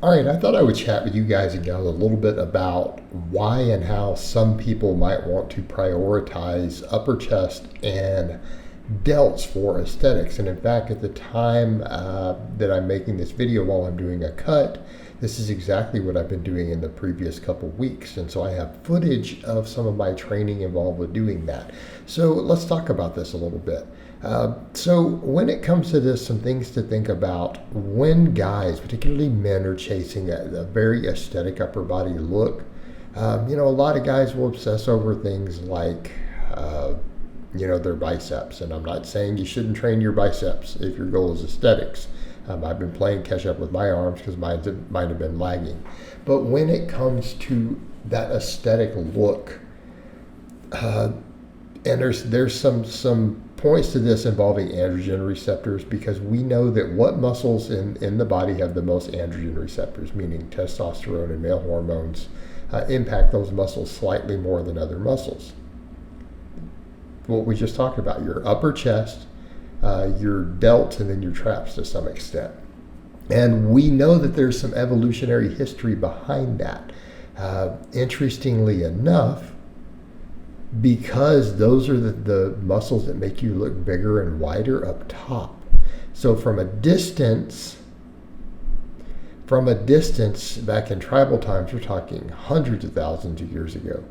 All right, I thought I would chat with you guys again a little bit about why and how some people might want to prioritize upper chest and delts for aesthetics. And in fact, at the time that I'm making this video while I'm doing a cut, this is exactly what I've been doing in the previous couple weeks. And so I have footage of some of my training involved with doing that. So let's talk about this a little bit. So when it comes to this, some things to think about when guys, particularly men, are chasing a very aesthetic upper body look. A lot of guys will obsess over things like, their biceps. And I'm not saying you shouldn't train your biceps if your goal is aesthetics. I've been playing catch up with my arms because mine have been lagging. But when it comes to that aesthetic look, and there's some points to this involving androgen receptors, because we know that what muscles in the body have the most androgen receptors, meaning testosterone and male hormones, impact those muscles slightly more than other muscles. What we just talked about, your upper chest, your delts, and then your traps to some extent. And we know that there's some evolutionary history behind that. Interestingly enough, because those are the muscles that make you look bigger and wider up top. So from a distance, back in tribal times, we're talking hundreds of thousands of years ago,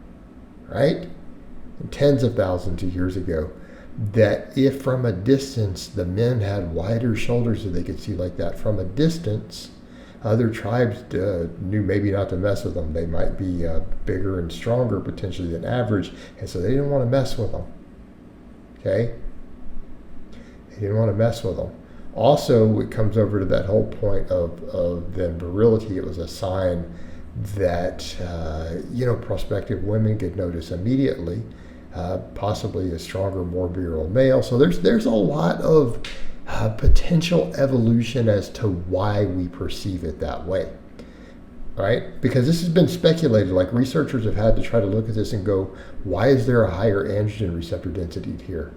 right? And tens of thousands of years ago, that if from a distance the men had wider shoulders so they could see like that from a distance, other tribes knew maybe not to mess with them. They might be bigger and stronger potentially than average, and so they didn't want to mess with them. Okay? They didn't want to mess with them. Also, it comes over to that whole point of then virility. It was a sign that prospective women could notice immediately, possibly a stronger, more virile male. So there's a lot of potential evolution as to why we perceive it that way, right? Because this has been speculated. Like, researchers have had to try to look at this and go, why is there a higher androgen receptor density here?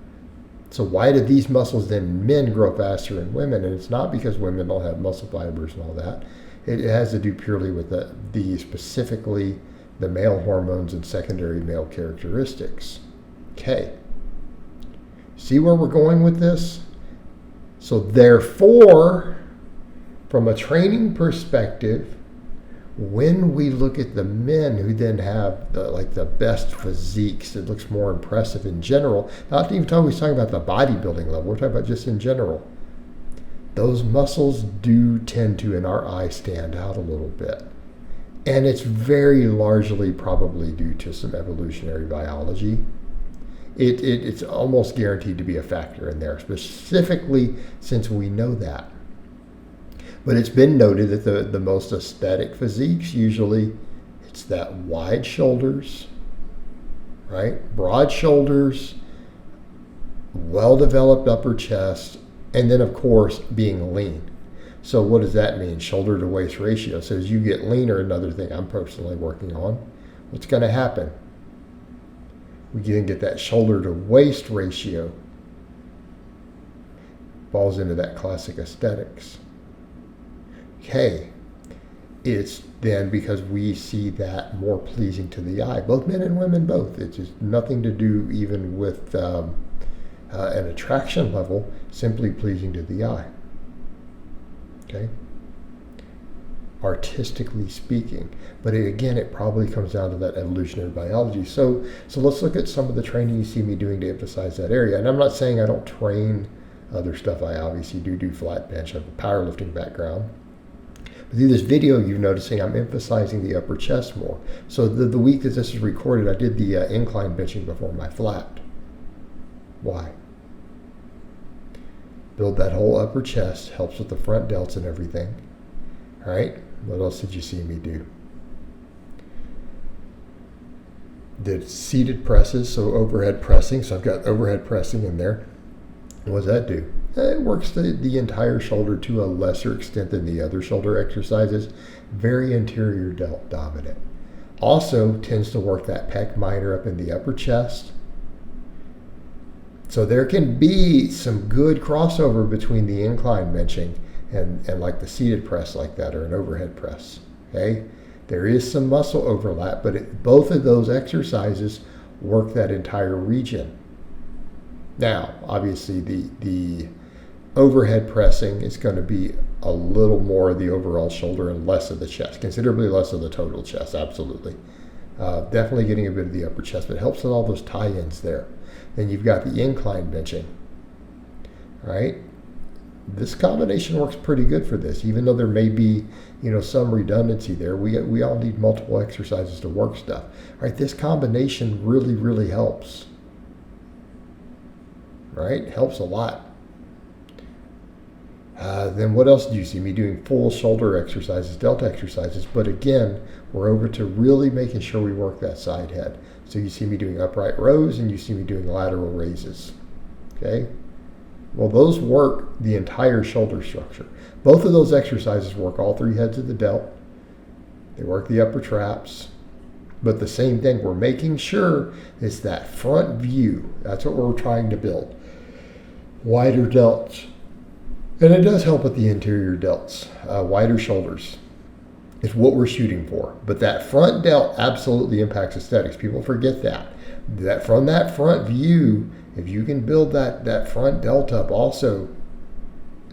So why do these muscles then men grow faster than women? And it's not because women don't have muscle fibers and all that. It has to do purely with specifically the male hormones and secondary male characteristics. Okay. See where we're going with this? So therefore, from a training perspective, when we look at the men who then have the best physiques, it looks more impressive in general, not even talking about the bodybuilding level, we're talking about just in general, those muscles do tend to, in our eyes, stand out a little bit. And it's very largely probably due to some evolutionary biology. It's almost guaranteed to be a factor in there, specifically since we know that. But it's been noted that the most aesthetic physiques, usually it's that wide shoulders, right? Broad shoulders, well-developed upper chest, and then, of course, being lean. So what does that mean? Shoulder to waist ratio. So as you get leaner, another thing I'm personally working on, what's going to happen? We can get that shoulder to waist ratio. Falls into that classic aesthetics. Okay. It's then because we see that more pleasing to the eye. Both men and women both. It's just nothing to do even with an attraction level, simply pleasing to the eye. Okay? Artistically speaking. But it probably comes down to that evolutionary biology. So let's look at some of the training you see me doing to emphasize that area. And I'm not saying I don't train other stuff. I obviously do flat bench. I have a powerlifting background. But through this video, you're noticing I'm emphasizing the upper chest more. So the week that this is recorded, I did the incline benching before my flat. Why? Build that whole upper chest, helps with the front delts and everything. All right, what else did you see me do? Did seated presses, so overhead pressing. So I've got overhead pressing in there. What does that do? It works the entire shoulder to a lesser extent than the other shoulder exercises. Very anterior delt dominant. Also tends to work that pec minor up in the upper chest. So there can be some good crossover between the incline benching and like the seated press like that, or an overhead press. Okay, there is some muscle overlap, but both of those exercises work that entire region. Now, obviously, the overhead pressing is going to be a little more of the overall shoulder and less of the chest, considerably less of the total chest, absolutely. Definitely getting a bit of the upper chest, but it helps with all those tie-ins there. Then you've got the incline benching, right? This combination works pretty good for this, even though there may be, some redundancy there. We all need multiple exercises to work stuff, right? This combination really, really helps, right? Helps a lot. Then what else do you see me doing? Full shoulder exercises, delt exercises. But again, we're over to really making sure we work that side head. So you see me doing upright rows and you see me doing lateral raises. Okay? Well, those work the entire shoulder structure. Both of those exercises work all three heads of the delt. They work the upper traps. But the same thing, we're making sure it's that front view. That's what we're trying to build. Wider delts. And it does help with the interior delts. Wider shoulders is what we're shooting for. But that front delt absolutely impacts aesthetics. People forget that. That from that front view, if you can build that front delt up also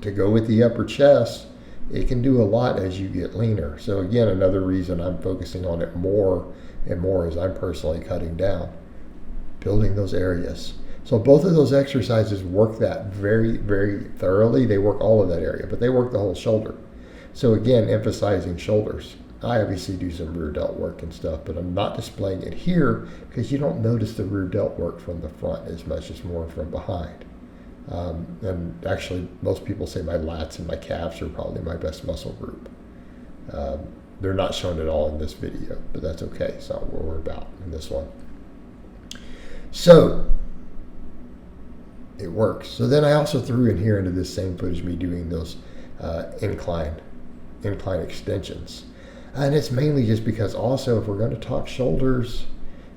to go with the upper chest, it can do a lot as you get leaner. So again, another reason I'm focusing on it more and more as I'm personally cutting down. Building those areas. So both of those exercises work that very, very thoroughly. They work all of that area, but they work the whole shoulder. So again, emphasizing shoulders. I obviously do some rear delt work and stuff, but I'm not displaying it here because you don't notice the rear delt work from the front as much as more from behind. And actually, most people say my lats and my calves are probably my best muscle group. They're not shown at all in this video, but that's okay. It's not what we're about in this one. So it works. So then I also threw in here into this same footage me doing those incline extensions. And it's mainly just because also if we're going to talk shoulders,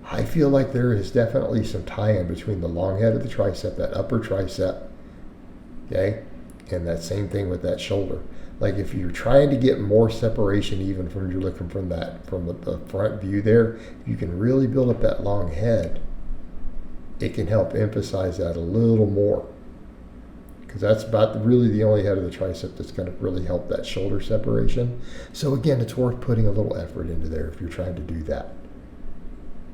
I feel like there is definitely some tie-in between the long head of the tricep, that upper tricep, okay, and that same thing with that shoulder. Like if you're trying to get more separation even from you're looking from the front view there, you can really build up that long head. It can help emphasize that a little more, because that's about really the only head of the tricep that's going to really help that shoulder separation. So again, it's worth putting a little effort into there if you're trying to do that.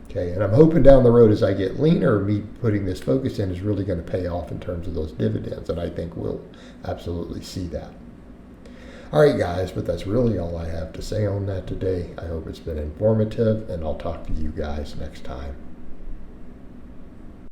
Okay, and I'm hoping down the road as I get leaner, me putting this focus in is really going to pay off in terms of those dividends, and I think we'll absolutely see that. All right, guys, but that's really all I have to say on that today. I hope it's been informative, and I'll talk to you guys next time.